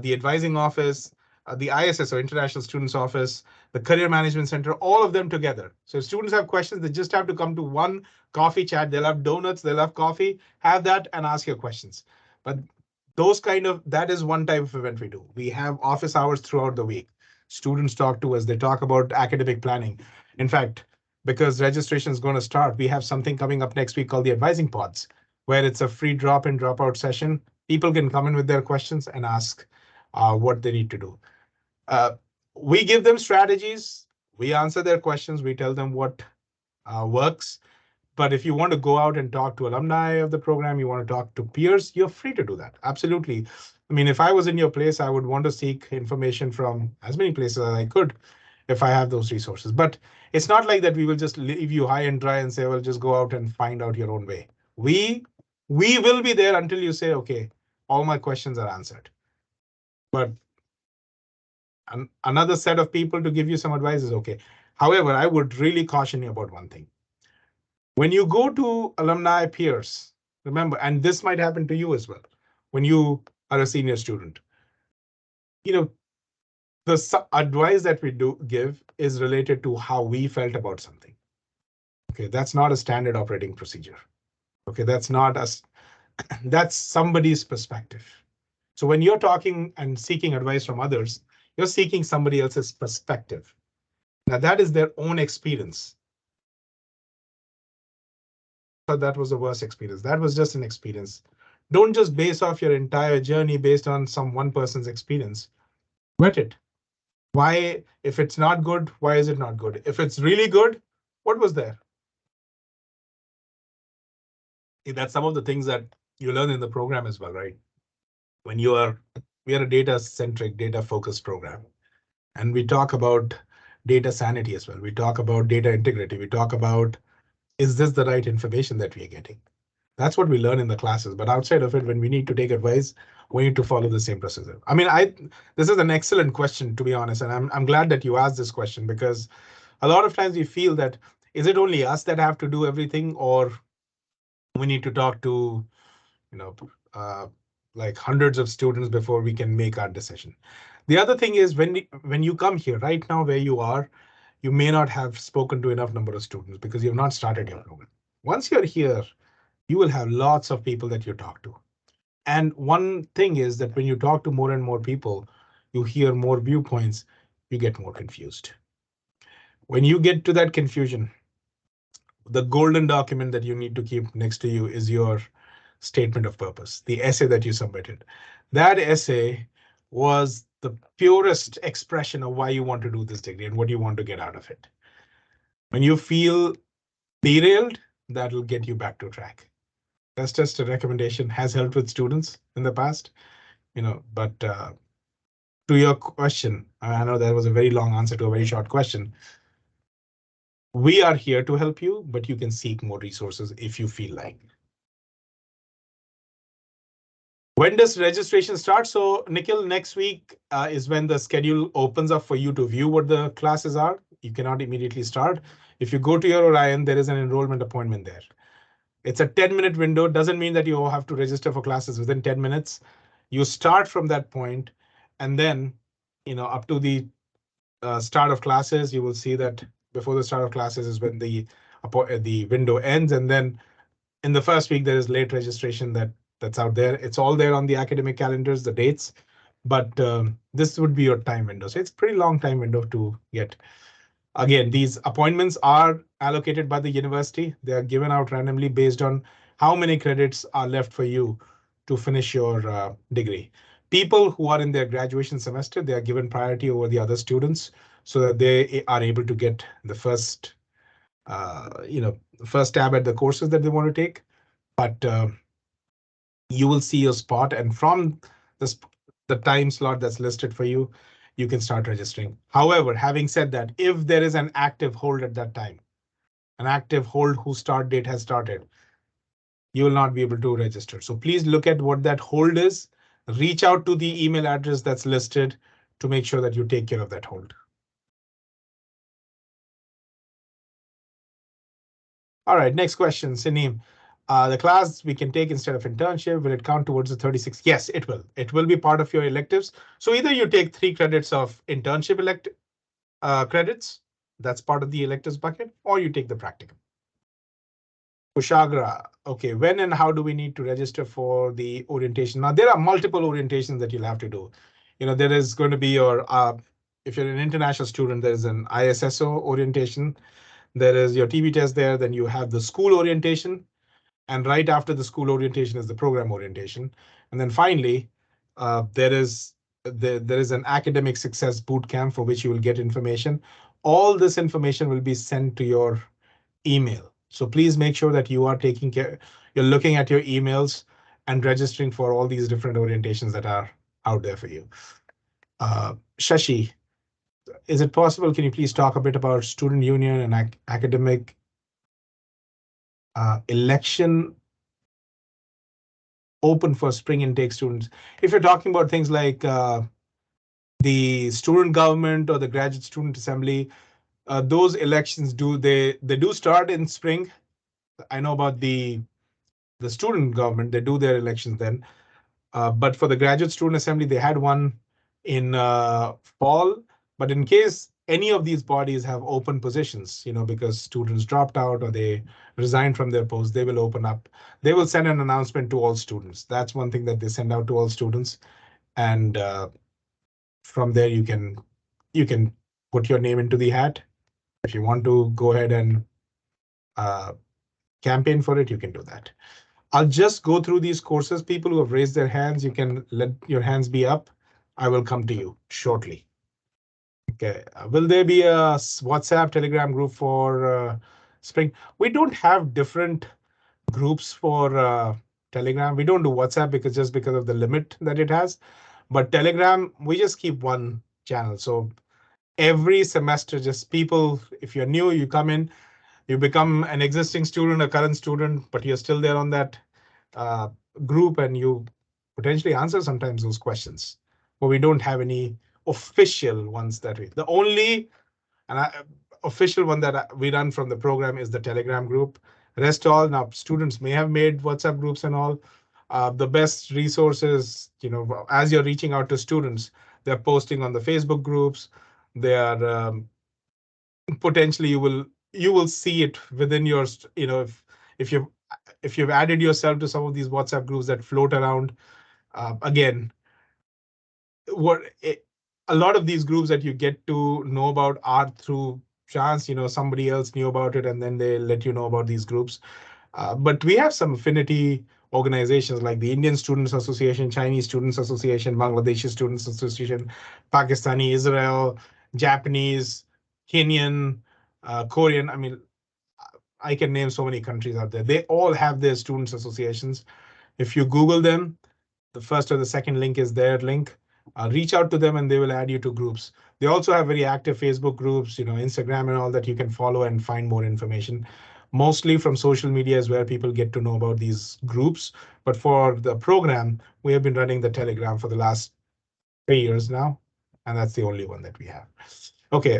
the advising office, the ISS or International Students Office, the Career Management Center, all of them together. So if students have questions, they just have to come to one coffee chat. They'll have donuts, they'll have coffee, have that and ask your questions. But that is one type of event we do. We have office hours throughout the week. Students talk to us, they talk about academic planning. In fact, because registration is going to start, we have something coming up next week called the Advising Pods, where it's a free drop-in, drop-out session. People can come in with their questions and ask what they need to do. We give them strategies, we answer their questions, we tell them what works. But if you want to go out and talk to alumni of the program, you want to talk to peers, you're free to do that. Absolutely. I mean, if I was in your place, I would want to seek information from as many places as I could if I have those resources. But it's not like that we will just leave you high and dry and say, well, just go out and find out your own way. We will be there until you say, okay, all my questions are answered. But another set of people to give you some advice is okay. However, I would really caution you about one thing. When you go to alumni peers, remember, and this might happen to you as well, when you are a senior student, the advice that we do give is related to how we felt about something. Okay, that's not a standard operating procedure. Okay, that's not us. That's somebody's perspective. So when you're talking and seeking advice from others, you're seeking somebody else's perspective. Now that is their own experience. But that was the worst experience. That was just an experience. Don't just base off your entire journey based on some one person's experience. Vet it. Why, if it's not good, why is it not good? If it's really good, what was there? That's some of the things that you learn in the program as well, right? When you are, we are a data centric, data focused program. And we talk about data sanity as well. We talk about data integrity. We talk about, is this the right information that we are getting? That's what we learn in the classes. But outside of it, when we need to take advice, we need to follow the same procedure. I mean, this is an excellent question, to be honest. And I'm glad that you asked this question, because a lot of times we feel that, is it only us that have to do everything, or we need to talk to, you know, uh, like hundreds of students before we can make our decision. The other thing is, when you come here right now where you are, you may not have spoken to enough number of students because you have not started your program. Once you're here, you will have lots of people that you talk to. And one thing is that when you talk to more and more people, you hear more viewpoints, you get more confused. When you get to that confusion, the golden document that you need to keep next to you is your statement of purpose, the essay that you submitted. That essay was the purest expression of why you want to do this degree and what you want to get out of it. When you feel derailed, that will get you back to track. That's just a recommendation, has helped with students in the past, but to your question, I know that was a very long answer to a very short question. We are here to help you, but you can seek more resources if you feel like. When does registration start? So Nikhil, next week is when the schedule opens up for you to view what the classes are. You cannot immediately start. If you go to your Orion, there is an enrollment appointment there. It's a 10-minute window. Doesn't mean that you all have to register for classes within 10 minutes. You start from that point, and then, up to the start of classes, you will see that before the start of classes is when the window ends, and then in the first week there is late registration that's out there. It's all there on the academic calendars, the dates, but this would be your time window. So it's a pretty long time window to get. Again, these appointments are allocated by the university. They are given out randomly based on how many credits are left for you to finish your degree. People who are in their graduation semester, they are given priority over the other students so that they are able to get the first tab at the courses that they want to take. But you will see your spot, and from the time slot that's listed for you, you can start registering. However, having said that, if there is an active hold at that time, an active hold whose start date has started, you will not be able to register. So please look at what that hold is. Reach out to the email address that's listed to make sure that you take care of that hold. All right, next question, Sineem. The class we can take instead of internship, will it count towards the 36? Yes, it will. It will be part of your electives. So either you take 3 credits of internship credits, that's part of the electives bucket, or you take the practicum. Kushagra, okay, when and how do we need to register for the orientation? Now, there are multiple orientations that you'll have to do. There is going to be your, if you're an international student, there's an ISSO orientation. There is your TB test there, then you have the school orientation. And right after the school orientation is the program orientation. And then finally, there is an academic success boot camp for which you will get information. All this information will be sent to your email. So please make sure that you are taking care, you're looking at your emails and registering for all these different orientations that are out there for you. Shashi, is it possible? Can you please talk a bit about student union and academic election open for spring intake students? If you're talking about things like the student government or the graduate student assembly, those elections do start in spring. I know about the student government, they do their elections then. But for the graduate student assembly, they had one in fall. But in case any of these bodies have open positions, because students dropped out or they resigned from their post, they will open up. They will send an announcement to all students. That's one thing that they send out to all students. And from there, you can put your name into the hat. If you want to go ahead and uh, campaign for it, you can do that. I'll just go through these courses. People who have raised their hands, you can let your hands be up. I will come to you shortly. Okay. Will there be a WhatsApp, Telegram group for Spring? We don't have different groups for Telegram. We don't do WhatsApp because of the limit that it has. But Telegram, we just keep one channel. So every semester, just people, if you're new, you come in, you become an existing student, a current student, but you're still there on that uh, group, and you potentially answer sometimes those questions. But we don't have any official ones that we. The only and I, official one that we run from the program is the Telegram group. Rest all now students may have made WhatsApp groups and all. The best resources, as you're reaching out to students, they're posting on the Facebook groups. They are potentially you will see it within your if you if you've added yourself to some of these WhatsApp groups that float around. Again, what a lot of these groups that you get to know about are through chance. Somebody else knew about it and then they let you know about these groups. But we have some affinity organizations like the Indian Students Association, Chinese Students Association, Bangladeshi Students Association, Pakistani, Israel, Japanese, Kenyan, Korean. I mean, I can name so many countries out there. They all have their students associations. If you Google them, the first or the second link is their link. Reach out to them and they will add you to groups. They also have very active Facebook groups, Instagram and all that you can follow and find more information. Mostly from social media is where people get to know about these groups. But for the program, we have been running the Telegram for the last 3 years now, and that's the only one that we have. Okay,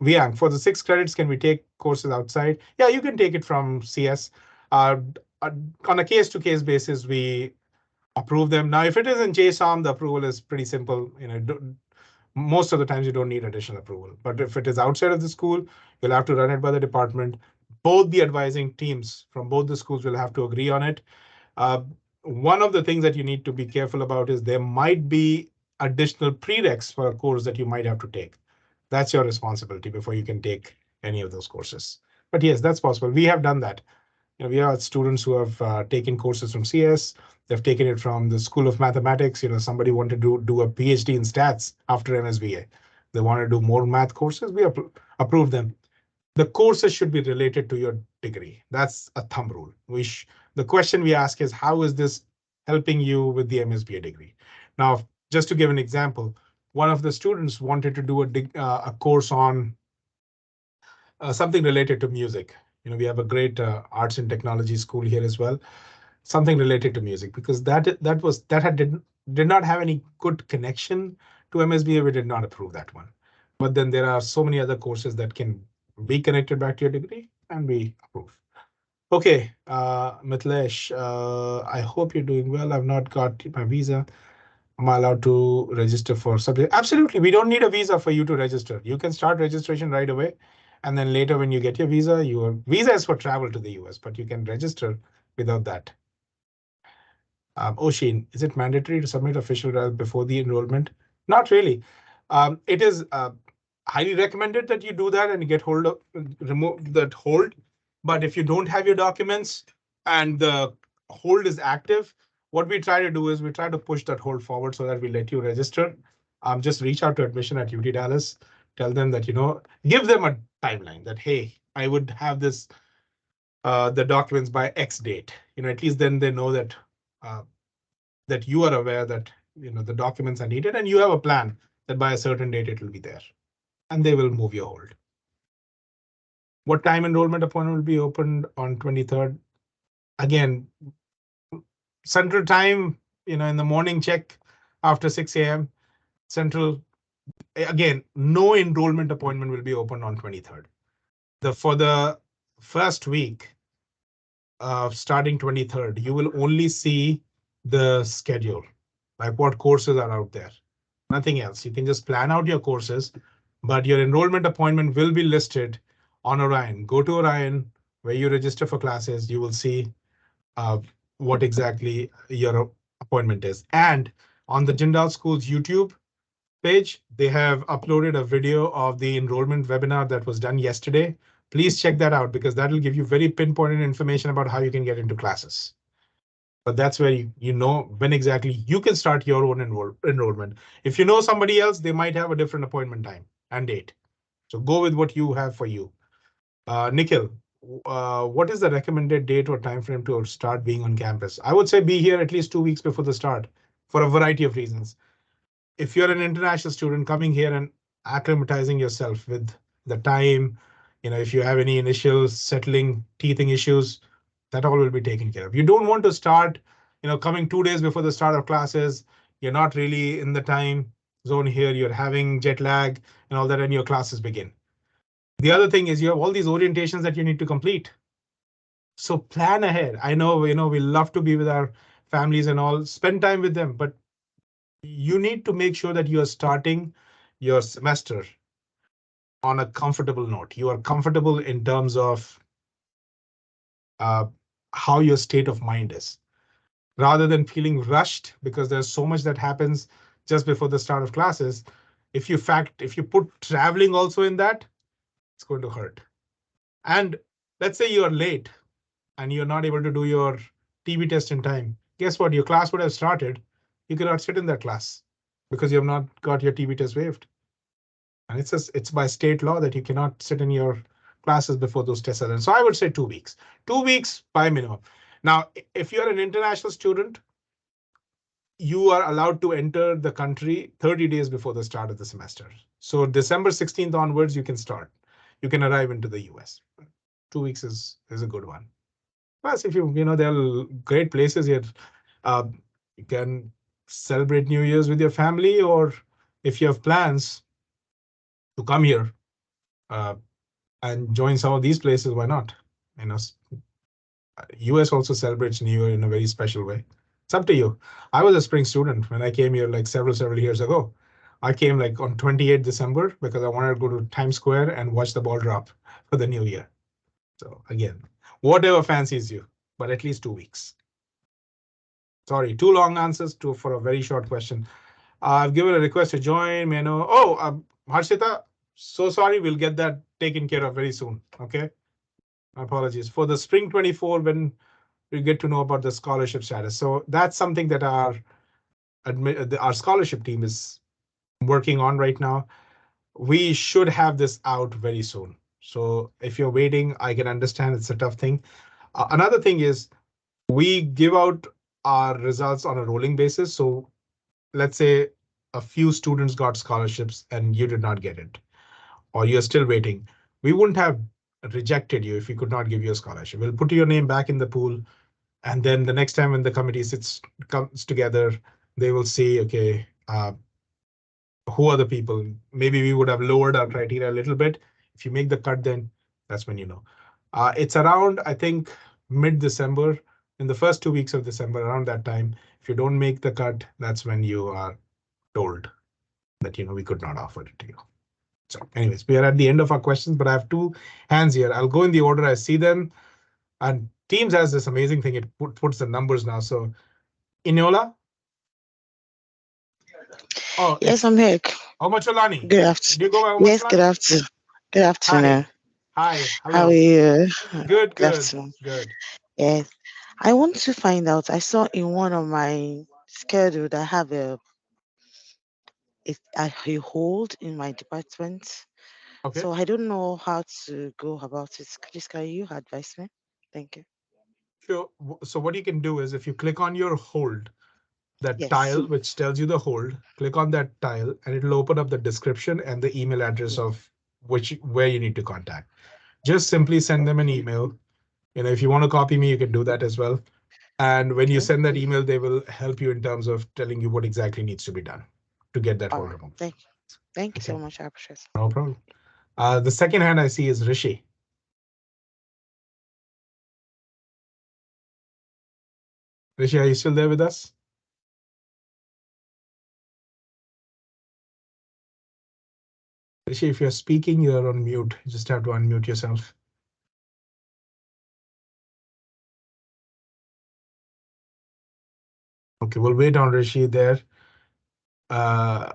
Viang, for the 6 credits, can we take courses outside? Yeah, you can take it from CS. Uh, on a case-to-case basis, we approve them. Now, if it is in JSON, the approval is pretty simple. Most of the times you don't need additional approval. But if it is outside of the school, you'll have to run it by the department. Both the advising teams from both the schools will have to agree on it. Uh, One of the things that you need to be careful about is there might be additional prereqs for a course that you might have to take. That's your responsibility before you can take any of those courses. But yes, that's possible. We have done that. We have students who have taken courses from CS. They've taken it from the School of Mathematics. Somebody wanted to do a PhD in stats after MSBA. They want to do more math courses. We approve them. The courses should be related to your degree. That's a thumb rule. The question we ask is, how is this helping you with the MSBA degree? Now, just to give an example, one of the students wanted to do a course on something related to music. We have a great arts and technology school here as well. Something related to music, because did not have any good connection to MSBA. We did not approve that one. But then there are so many other courses that can be connected back to your degree, and we approve. Okay, Mitlesh, I hope you're doing well. I've not got my visa. Am I allowed to register for subject? Absolutely. We don't need a visa for you to register. You can start registration right away. And then later when you get your visa is for travel to the US, but you can register without that. Oshin, is it mandatory to submit official result before the enrollment? Not really. It is highly recommended that you do that and get remove that hold. But if you don't have your documents and the hold is active, what we try to do is we try to push that hold forward so that we let you register. Just reach out to admission at UT Dallas. Tell them that, give them a timeline that, hey, I would have the documents by X date. At least then they know that that you are aware that the documents are needed and you have a plan that by a certain date it will be there, and they will move your hold. What time enrollment appointment will be opened on 23rd? Again, Central Time, in the morning, check after 6 a.m. Central. Again, no enrollment appointment will be open on 23rd. For the first week, starting 23rd, you will only see the schedule, like what courses are out there. Nothing else. You can just plan out your courses, but your enrollment appointment will be listed on Orion. Go to Orion where you register for classes. You will see uh, what exactly your appointment is. And on the Jindal School's YouTube page, they have uploaded a video of the enrollment webinar that was done yesterday. Please check that out because that will give you very pinpointed information about how you can get into classes. But that's where you know when exactly you can start your own enrollment. If you know somebody else, they might have a different appointment time and date. So go with what you have for you. Nikhil, what is the recommended date or time frame to start being on campus? I would say be here at least 2 weeks before the start for a variety of reasons. If you're an international student coming here and acclimatizing yourself with the time, if you have any initial settling teething issues, that all will be taken care of. You don't want to start, coming 2 days before the start of classes. You're not really in the time zone here. You're having jet lag and all that, and your classes begin. The other thing is you have all these orientations that you need to complete. So plan ahead. I know, we love to be with our families and all, spend time with them, but you need to make sure that you are starting your semester on a comfortable note. You are comfortable in terms of uh, how your state of mind is, rather than feeling rushed because there's so much that happens just before the start of classes. If you put traveling also in that, it's going to hurt. And let's say you are late and you're not able to do your TB test in time. Guess what? Your class would have started. You cannot sit in that class because you have not got your TB test waived. And it's by state law that you cannot sit in your classes before those tests are done. So I would say 2 weeks, 2 weeks by minimum. Now, if you're an international student, you are allowed to enter the country 30 days before the start of the semester. So December 16th onwards, you can start. You can arrive into the US. 2 weeks is a good one. Plus, if there are great places here. Uh, you can celebrate New Year's with your family, or if you have plans to come here uh, and join some of these places, why not? You know, US also celebrates New Year in a very special way. It's up to you. I was a spring student when I came here like several years ago. I came like on 28th December because I wanted to go to Times Square and watch the ball drop for the new year. So again, whatever fancies you, but at least 2 weeks. Sorry, two long answers for a very short question. I've given a request to join. May I know? Oh, Harshita, so sorry. We'll get that taken care of very soon. Okay. My apologies for the spring 24 when we get to know about the scholarship status. So that's something that our scholarship team is working on right now. We should have this out very soon. So if you're waiting, I can understand it's a tough thing. Another thing is we give out our results on a rolling basis. So let's say a few students got scholarships and you did not get it, or you're still waiting. We wouldn't have rejected you if we could not give you a scholarship. We'll put your name back in the pool. And then the next time when the committee comes together, they will see, okay, who are the people? Maybe we would have lowered our criteria a little bit. If you make the cut, then that's when you know. It's around, I think, mid-December, in the first 2 weeks of December, around that time. If you don't make the cut, that's when you are told that, we could not offer it to you. So anyways, we are at the end of our questions, but I have two hands here. I'll go in the order I see them. And Teams has this amazing thing. It puts the numbers now. So Inola. Oh, Yes, I'm here. Omacholani. Good Do you go by afternoon. Yes, good Omacholani? afternoon. Good Hi. afternoon. Hi. How are Hello. you? Good, Good good, afternoon. good. Yes. I want to find out. I saw in one of my schedule that I have a hold in my department. Okay. So I don't know how to go about it. Please, can you advise me? Thank you. Sure. So what you can do is if you click on your hold, that Yes. tile which tells you the hold, click on that tile and it'll open up the description and the email address Yes. of where you need to contact. Just simply send them an email. If you want to copy me, you can do that as well. And when you Okay. send that email, they will help you in terms of telling you what exactly needs to be done to get that All hold right. removed. Thank you. Thank you Okay, so much. I appreciate it. no problem. The second hand I see is Rishi. Rishi, are you still there with us? Rishi, if you're speaking, you're on mute. You just have to unmute yourself. Okay, we'll wait on Rishi there. Uh,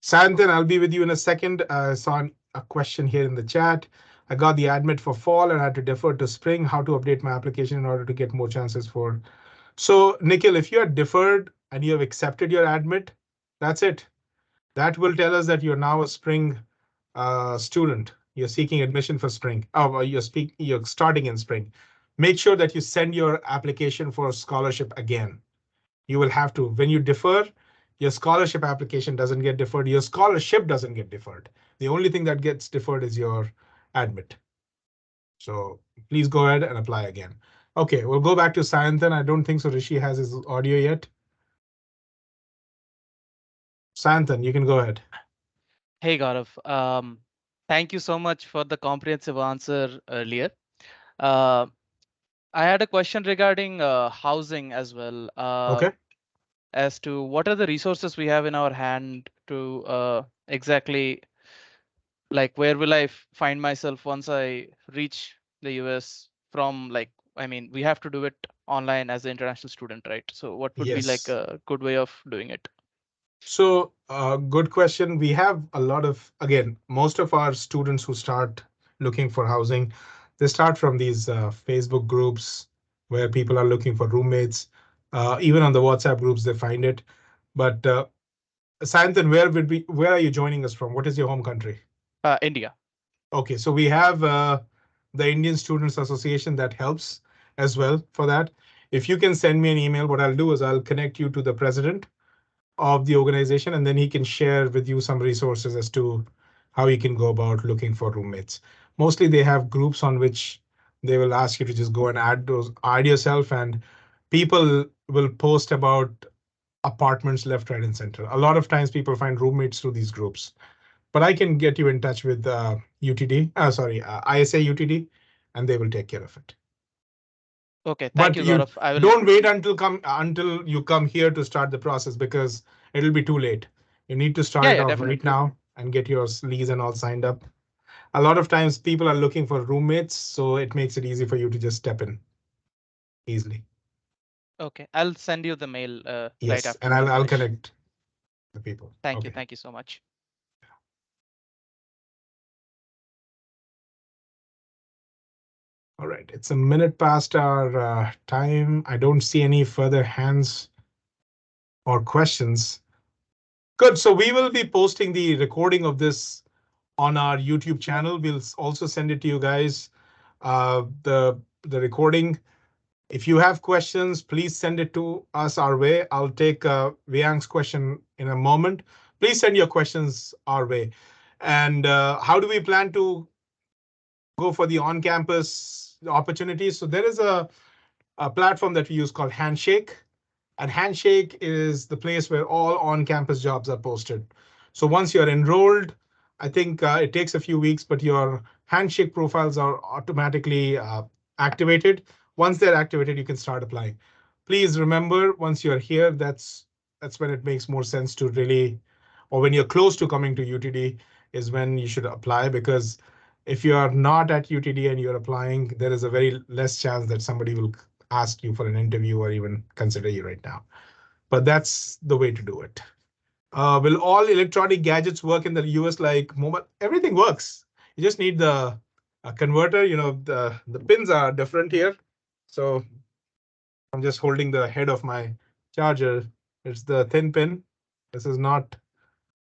Santan, I'll be with you in a second. I saw a question here in the chat. I got the admit for fall and I had to defer to spring. How to update my application in order to get more chances for. So, Nikhil, if you are deferred and you have accepted your admit, that's it. That will tell us that you're now a spring student. You're seeking admission for spring. Oh, you're starting in spring. Make sure that you send your application for scholarship again. You will have to, when you defer, your scholarship application doesn't get deferred. Your scholarship doesn't get deferred. The only thing that gets deferred is your admit. So please go ahead and apply again. Okay, we'll go back to Sayantan. I don't think so Rishi has his audio yet. Sayantan, you can go ahead. Hey Gaurav, thank you so much for the comprehensive answer earlier. Uh, I had a question regarding housing as well. Okay. As to what are the resources we have in our hand to exactly like where will I find myself once I reach the US from like, I mean, we have to do it online as an international student, right? So what would be like Yes. a good way of doing it? So, good question. We have a lot of, again, most of our students who start looking for housing, they start from these Facebook groups where people are looking for roommates. Even on the WhatsApp groups, they find it. But Sayantan, where are you joining us from? What is your home country? India. Okay, so we have the Indian Students Association that helps as well for that. If you can send me an email, what I'll do is I'll connect you to the president of the organization, and then he can share with you some resources as to how you can go about looking for roommates. Mostly they have groups on which they will ask you to just go and add yourself, and people will post about apartments left, right, and center. A lot of times people find roommates through these groups, but I can get you in touch with ISA UTD, and they will take care of it. Okay, thank But you, you Gaurav. I will. don't wait until you come here to start the process, because it'll be too late. You need to start Yeah, it yeah, off right definitely. now and get your lease and all signed up. A lot of times people are looking for roommates, so it makes it easy for you to just step in easily. Okay, I'll send you the mail right Yes, after and we I'll finish. connect the people. Thank you. Okay. Thank you so much. All right. It's a minute past our time. I don't see any further hands or questions. Good. So we will be posting the recording of this on our YouTube channel. We'll also send it to you guys. The recording. If you have questions, please send it to us our way. I'll take Viang's question in a moment. Please send your questions our way. And how do we plan to go for the on-campus opportunities? So there is a platform that we use called Handshake. And Handshake is the place where all on-campus jobs are posted. So once you're enrolled, I think it takes a few weeks, but your Handshake profiles are automatically activated. Once they're activated, you can start applying. Please remember, once you're here, that's when it makes more sense to really, or when you're close to coming to UTD, is when you should apply, because if you are not at UTD and you're applying, there is a very less chance that somebody will ask you for an interview or even consider you right now. But that's the way to do it. Will all electronic gadgets work in the US like mobile? Everything works. You just need the converter. You know, the pins are different here. So I'm just holding the head of my charger. It's the thin pin. This is not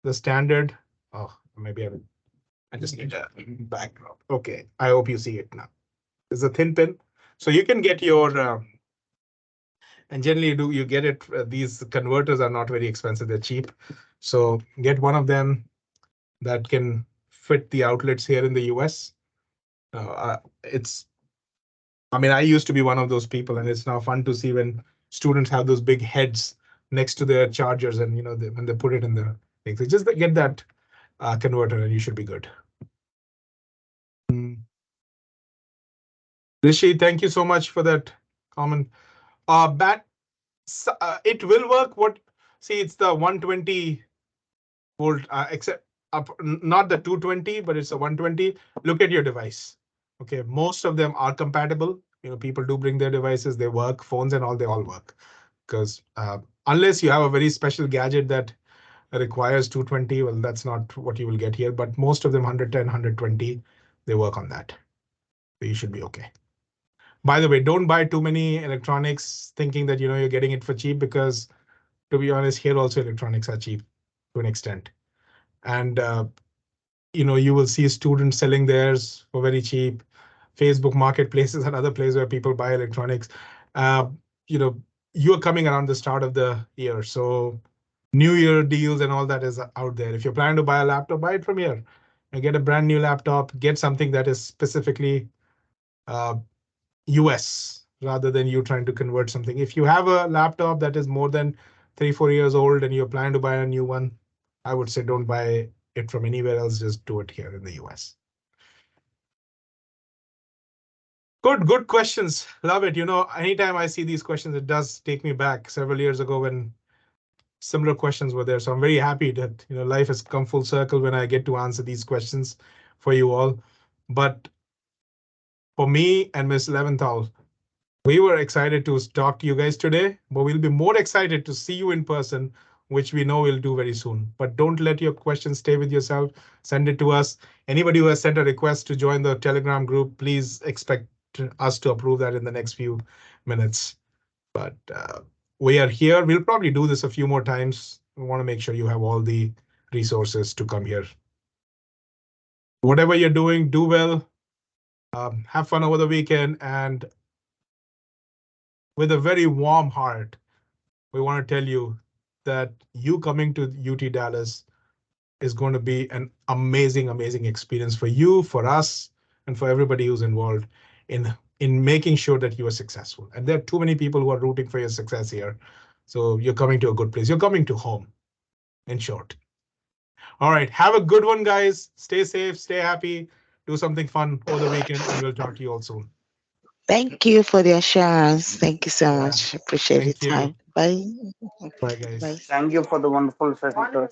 the standard. Oh, maybe I just need a backdrop. Okay, I hope you see it now. This is a thin pin. So you can get your and generally you get it. These converters are not very expensive, they're cheap. So get one of them that can fit the outlets here in the US. It's, I mean, I used to be one of those people, and it's now fun to see when students have those big heads next to their chargers, and when they put it in the thing. So just get that converter and you should be good. Mm. Rishi, thank you so much for that comment. Bat, it will work. See, it's the 120 volt, except up, not the 220, but it's a 120. Look at your device. Okay, most of them are compatible. People do bring their devices, they work, phones and all, they all work. Because unless you have a very special gadget that requires 220, well, that's not what you will get here. But most of them 110, 120, they work on that. So you should be okay. By the way, don't buy too many electronics thinking that you're getting it for cheap, because to be honest, here also electronics are cheap to an extent. And you will see students selling theirs for very cheap. Facebook Marketplace is another place where people buy electronics. Uh, you know, you're coming around the start of the year, so New Year deals and all that is out there. If you're planning to buy a laptop, buy it from here and get a brand new laptop. Get something that is specifically uh, US rather than you trying to convert something. If you have a laptop that is more than 3-4 years old and you're planning to buy a new one, I would say don't buy it from anywhere else. Just do it here in the US. Good questions. Love it. Anytime I see these questions, it does take me back several years ago when similar questions were there. So I'm very happy that life has come full circle when I get to answer these questions for you all. But for me and Miss Leventhal, we were excited to talk to you guys today, but we'll be more excited to see you in person, which we know we'll do very soon. But don't let your questions stay with yourself. Send it to us. Anybody who has sent a request to join the Telegram group, please expect us to approve that in the next few minutes. But we are here. We'll probably do this a few more times. We want to make sure you have all the resources to come here. Whatever you're doing, do well. Have fun over the weekend. And with a very warm heart, we want to tell you that you coming to UT Dallas is going to be an amazing, amazing experience for you, for us, and for everybody who's involved in making sure that you are successful. And there are too many people who are rooting for your success here. So you're coming to a good place. You're coming to home, in short. All right. Have a good one, guys. Stay safe, stay happy, do something fun over the weekend, and we'll talk to you all soon. Thank you for the assurance. Thank you so Yeah. much. Appreciate the Thank you. time. Bye. Bye, guys. Bye. Thank you for the wonderful session.